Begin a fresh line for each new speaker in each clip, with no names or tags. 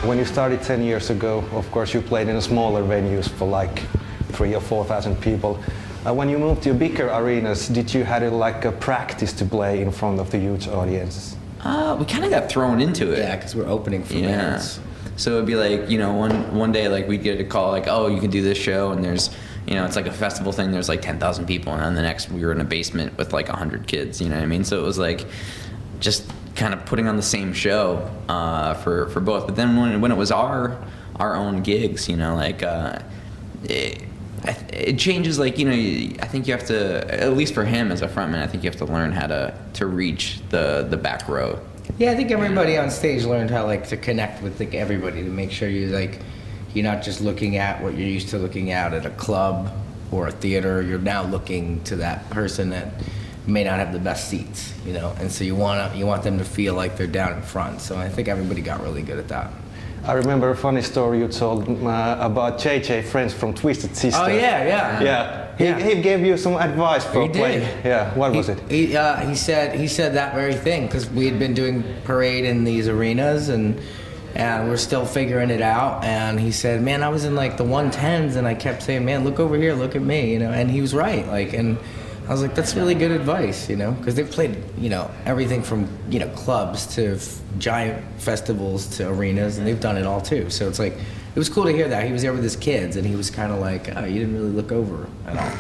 When you started 10 years ago, of course you played in smaller venues for like 3,000 or 4,000 people. When you moved to bigger arenas, did you had like a practice to play in front of the huge audiences?
We kind of got thrown into it.
Yeah, because we're opening for bands.
So it'd be like, one day like we'd get a call like, oh, you can do this show, and there's, it's like a festival thing. There's like 10,000 people, and then the next we were in a basement with like 100 kids. You know what I mean? So it was like just kind of putting on the same show for both. But then when it was our own gigs, it changes. Like I think you have to, at least for him as a frontman, I think you have to learn how to reach the back row.
Yeah, I think everybody on stage learned how to connect with everybody, to make sure you're not just looking at what you're used to looking at a club or a theater. You're now looking to that person that may not have the best seats, and so you want them to feel like they're down in front. So I think everybody got really good at that.
I remember a funny story you told about JJ Friends from Twisted Sister.
Oh yeah.
He gave you some advice for playing. Yeah, what was it?
He said that very thing, because we had been doing parade in these arenas and we're still figuring it out. And he said, man, I was in like the 110s and I kept saying, man, look over here, look at me, And he was right, and I was like, that's really good advice, because they've played, everything from, clubs to giant festivals to arenas, and they've done it all too. So it's like, it was cool to hear that. He was there with his kids, and he was kind of like, oh, you didn't really look over at all.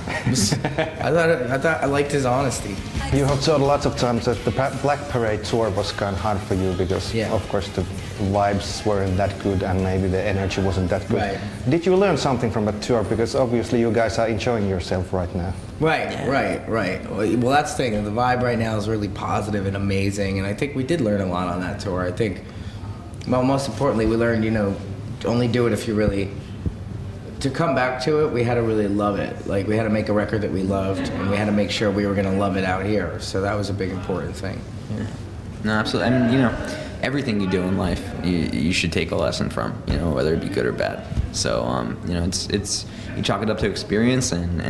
I thought I liked his honesty.
You have told lots of times that the Black Parade tour was kind of hard for you because, of course, the vibes weren't that good and maybe the energy wasn't that good.
Right.
Did you learn something from that tour? Because obviously you guys are enjoying yourself right now.
Right. Well, that's the thing. The vibe right now is really positive and amazing, and I think we did learn a lot on that tour. I think, well, most importantly, we learned, only do it if you really, to come back to it, we had to really love it. Like, we had to make a record that we loved, and we had to make sure we were going to love it out here. So that was a big important thing.
Yeah. No, absolutely. I mean, everything you do in life, you should take a lesson from, whether it be good or bad. So, it's you chalk it up to experience, and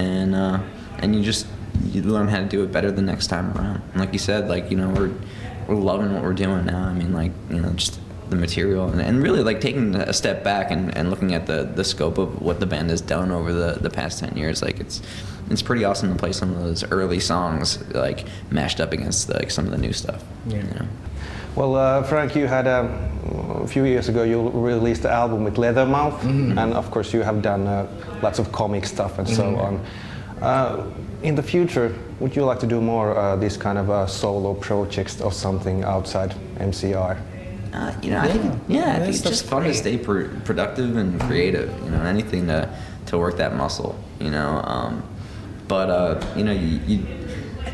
you learn how to do it better the next time around. And like you said, we're loving what we're doing now. I mean, just the material and really taking a step back and looking at the scope of what the band has done over the past 10 years. It's pretty awesome to play some of those early songs mashed up against some of the new stuff.
Yeah.
Well, Frank, you had a few years ago you released the album with Leathermouth, and of course you have done lots of comic stuff and so on. In the future, would you like to do more this kind of solo projects or something outside MCR?
I think it's just fun to stay productive and creative. Anything to work that muscle. I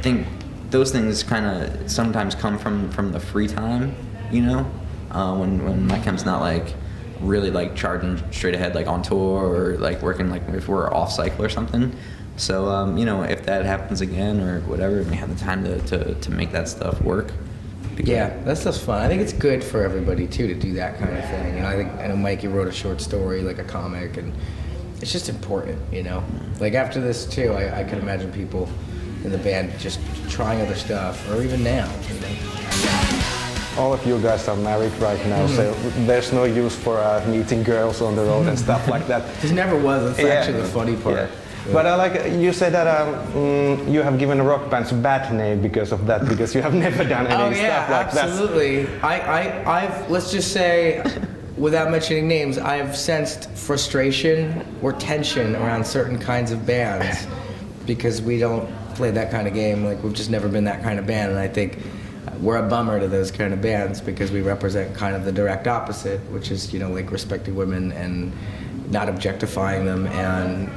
think those things kind of sometimes come from the free time. When my chem's not really charging straight ahead on tour or working if we're off cycle or something. So if that happens again or whatever, we have the time to make that stuff work.
Yeah, that stuff's fun. I think it's good for everybody too to do that kind of thing. I know Mikey wrote a short story, a comic, and it's just important. After this too, I could imagine people in the band just trying other stuff, or even now.
All of you guys are married right now, so there's no use for meeting girls on the road and stuff like that.
There never was. That's actually the funny part.
Yeah. But you said that you have given rock bands a bad name because of that, because you have never done any stuff like that.
Absolutely. I've let's just say, without mentioning names, I've sensed frustration or tension around certain kinds of bands because we don't play that kind of game. We've just never been that kind of band, and I think we're a bummer to those kind of bands because we represent kind of the direct opposite, which is respecting women and not objectifying them, and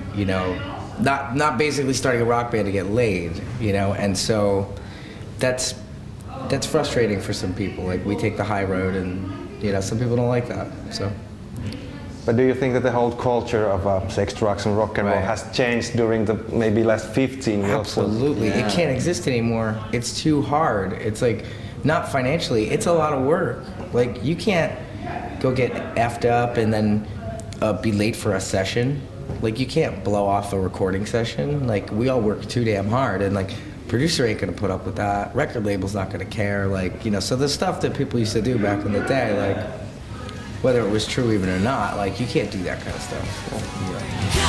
not basically starting a rock band to get laid, and so that's frustrating for some people. We take the high road, and some people don't like that. So.
But do you think that the whole culture of sex, drugs, and rock and roll has changed during the maybe last 15 years?
Absolutely, it can't exist anymore. It's too hard. It's not financially. It's a lot of work. You can't go get effed up and then be late for a session. You can't blow off a recording session. We all work too damn hard, and producer ain't gonna put up with that. Record label's not gonna care. So the stuff that people used to do back in the day, whether it was true even or not. Like, you can't do that kind of stuff.